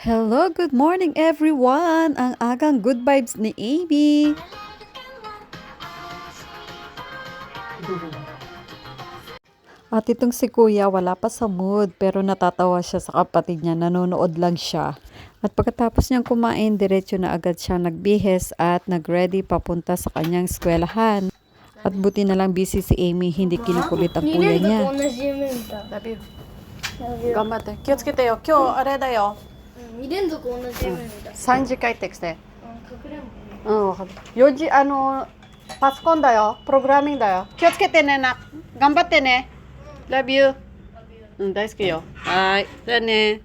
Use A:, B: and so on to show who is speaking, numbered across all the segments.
A: Hello, good morning everyone! Ang agang good vibes ni Amy. At itong si Kuya wala pa sa mood pero natatawa siya sa kapatid niya, nanonood lang siya. At pagkatapos niyang kumain, diretso na agad siya nagbihes at nagready papunta sa kanyang eskwelahan. At buti na lang busy si Amy, hindi kinukulit ang kuya niya.
B: 2連続同じ夢見た。
A: ラビュー頑張って気をつけてよ。今日あれだよ。
B: 2連続同じ夢見た。
A: 3時帰ってきて。
B: かくれんぼ。
A: うん、わかる。4時、パソコンだよ。プログラミングだよ。気をつけてねな。頑張ってね。Love you. うん、大好きよ。はい。じゃあね。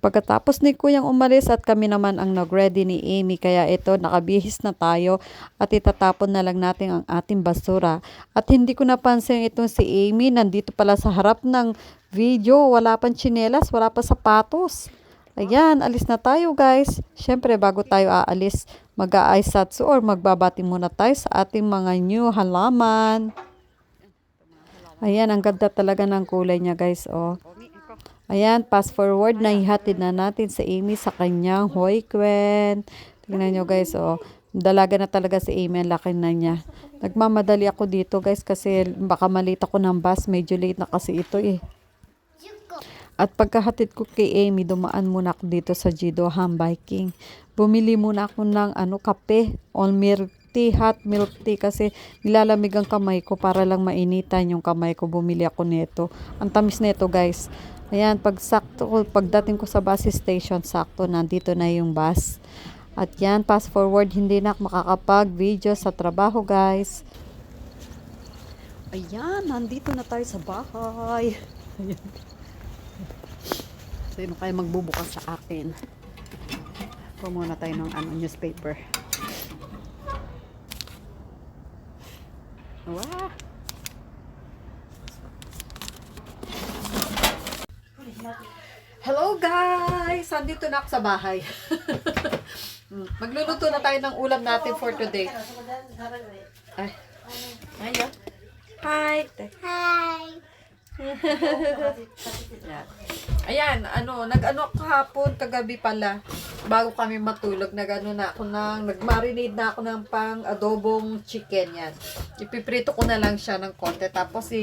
A: Pagkatapos ni Kuyang umalis at kami naman ang nag-ready ni Amy, kaya ito nakabihis na tayo at itatapon na lang natin ang ating basura. At hindi ko napansin itong si Amy, nandito pala sa harap ng video, wala pang tsinelas, wala pa sapatos. Ayan, alis na tayo guys. Syempre bago tayo aalis, mag-aaisatsu or magbabati muna tayo sa ating mga new halaman. Ayan, ang ganda talaga ng kulay niya guys, oh. Ayan, fast forward, naihatid na natin sa Amy sa kanyang hoikwen. Tingnan nyo guys, oh. Dalaga na talaga si Amy, ang laki na niya. Nagmamadali ako dito guys kasi baka malita ko ng bus. Medyo late na kasi ito eh. At pagkahatid ko kay Amy, dumaan muna ako dito sa Jido Ham Biking. Bumili muna ako ng kape, all milk tea, hot milk tea kasi nilalamig ang kamay ko para lang mainitan yung kamay ko. Bumili ako nito. Ang tamis nito guys. Ayan, pagdating ko sa bus station, sakto, nandito na yung bus. At yan, fast forward, hindi na ako makakapag-video sa trabaho, guys. Ayan, nandito na tayo sa bahay. Ayan. Sino kaya magbubukas sa akin? Muna tayo ng newspaper. Wow! Hello guys! Andito na ako sa bahay. Magluluto na tayo ng ulam natin for today. Ay. Ayo. Hi.
B: Hi!
A: Ayan, nag-ano kahapon, kagabi pala. Bago kami matulog, nag-marinate na ako ng pang adobong chicken yan. Ipiprito ko na lang siya ng konti. Tapos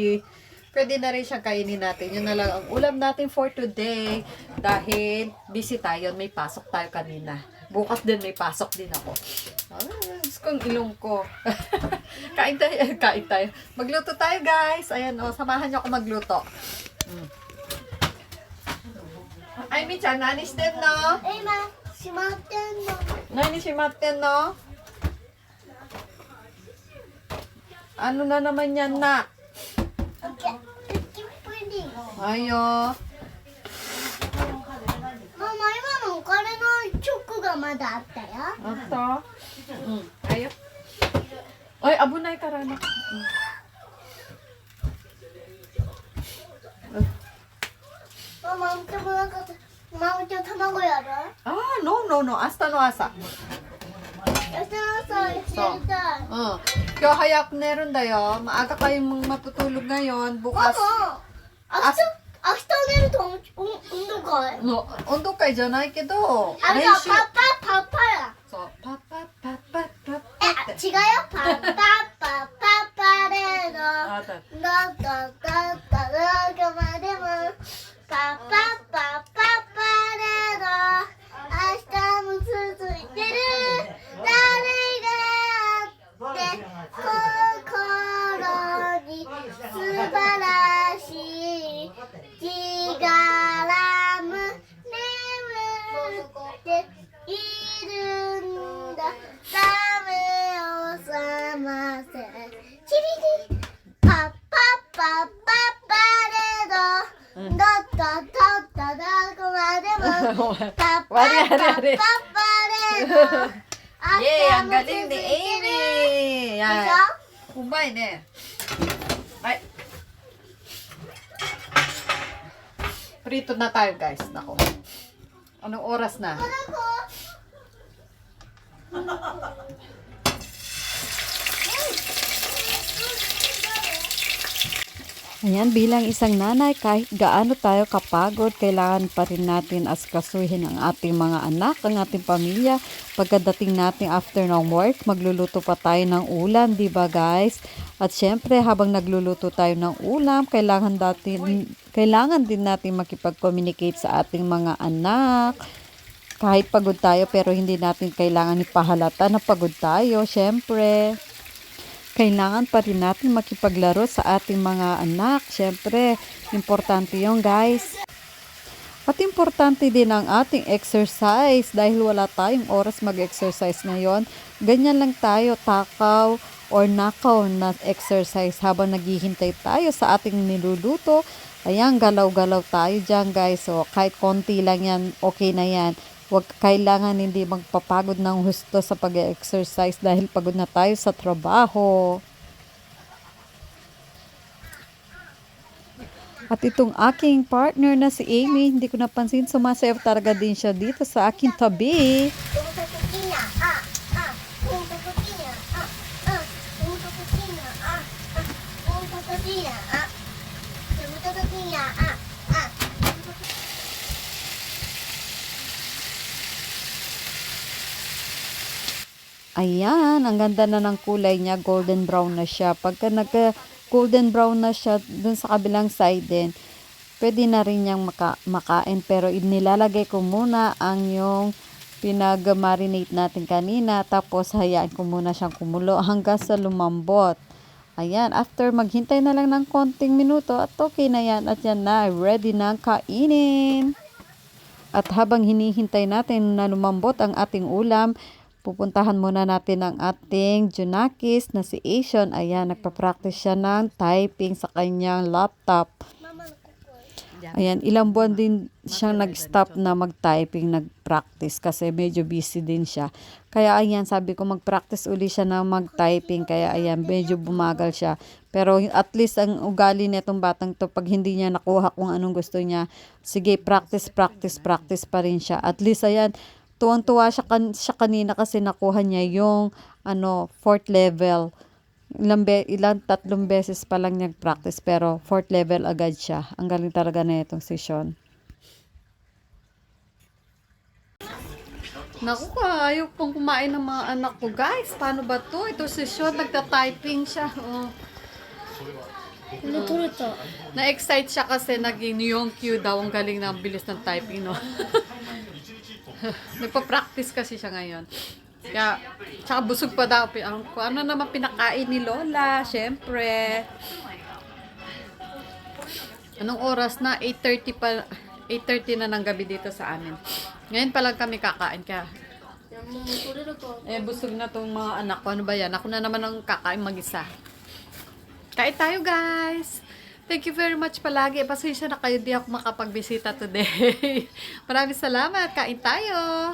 A: pwede na rin siyang kainin natin. Yun na lang ang ulam natin for today. Dahil busy tayo. May pasok tayo kanina. Bukas din may pasok din ako. Gusto kong ilong ko. Kain tayo. Magluto tayo guys. Ayan samahan niyo ako magluto. Ay, Michan, nani shiten no?
B: 今、しまってんの。
A: Nani shimatten no? Ano na naman yan na?
B: クッキープリン。
A: Ayo.
B: ママ、今のお金のチョコがまだあったよ。
A: Ito? Ayo. Oy, abunay ka rin.
B: ママ、でもなんか、ママちゃん卵やる？
A: No. 明日の朝.
B: 明日の朝やりたい。
A: Kaya hayak meron dayo. Maaga kayong matutulog ngayon.
B: マ
A: Bukas.
B: マ、明日寝ると運動会？
A: No, 運動会じゃないけど、
B: あれだ、パパや。
A: そう、パッって。
B: 違うよ。パレード。
A: あだ
B: どこまでもパレード。明日も続いてる。誰がって心に素晴らしい気がらむ眠っているんだ。目を覚ませ。チリリパレード。どこまでもパレード。
A: Yay! Ang galing ni Amy! Yan. Kumbay ne. Ay. Prito na tayo guys. Nako. Anong oras na?
C: Ayan, bilang isang nanay, kahit gaano tayo kapagod, kailangan pa rin natin asikasuhin ang ating mga anak, ang ating pamilya. Pagkadating natin after ng work, magluluto pa tayo ng ulam, di ba guys? At syempre, habang nagluluto tayo ng ulam, kailangan din natin makipag-communicate sa ating mga anak. Kahit pagod tayo, pero hindi natin kailangan ipahalata na pagod tayo, syempre. Kailangan pa rin natin makipaglaro sa ating mga anak. Siyempre, importante yun guys. At importante din ang ating exercise dahil wala tayong oras mag-exercise ngayon. Ganyan lang tayo, takaw or nakaw na exercise habang naghihintay tayo sa ating niluluto. Ayan, galaw-galaw tayo dyan guys. So, kahit konti lang yan, okay na yan. Huwag kailangan hindi magpapagod ng husto sa pag-exercise dahil pagod na tayo sa trabaho. At itong aking partner na si Amy, hindi ko napansin, sumasayaw talaga din siya dito sa aking tabi. Ayan, ang ganda na ng kulay niya, golden brown na siya. Pagka nagka-golden brown na siya, dun sa kabilang side din, pwede na rin niyang makain. Pero nilalagay ko muna ang yung pinag-marinate natin kanina. Tapos hayaan ko muna siyang kumulo hanggang sa lumambot. Ayan, after maghintay na lang ng konting minuto, at okay na yan. At yan na, ready na kainin. At habang hinihintay natin na lumambot ang ating ulam, pupuntahan muna natin ang ating Junakis na si Asian. Ayan, nagpa-practice siya ng typing sa kanyang laptop. Ayan, ilang buwan din siyang nag-stop na mag-typing, nag-practice kasi medyo busy din siya. Kaya ayan, sabi ko mag-practice uli siya na mag-typing. Kaya ayan, medyo bumagal siya. Pero at least ang ugali nitong batang to, pag hindi niya nakuha kung anong gusto niya, sige, practice pa rin siya. At least ayan, tuwang-tuwa siya kanina kasi nakuha niya yung 4th level. Tatlong beses pa lang niya practice pero 4th level agad siya. Ang galing talaga na itong session.
A: Naku, ayaw pong kumain ng mga anak ko guys. Paano ba to? Ito session, nagta-typing siya. Oh. Na-excite siya kasi naging yung Q daw. Ang galing na, ang bilis ng typing, no? Nagpa-practice kasi siya ngayon. Kaya, tsaka busog pa daw. Kung ano naman pinakain ni Lola, syempre. Anong oras na? 8:30 pa. 8:30 na ng gabi dito sa amin. Ngayon pa lang kami kakain. Kaya, busog na tong mga anak ko. Ano ba yan? Ako na naman ang kakain mag-isa. Kain tayo guys! Thank you very much palagi. Pasensya na kayo, di ako makapagbisita today. Maraming salamat. Kain tayo!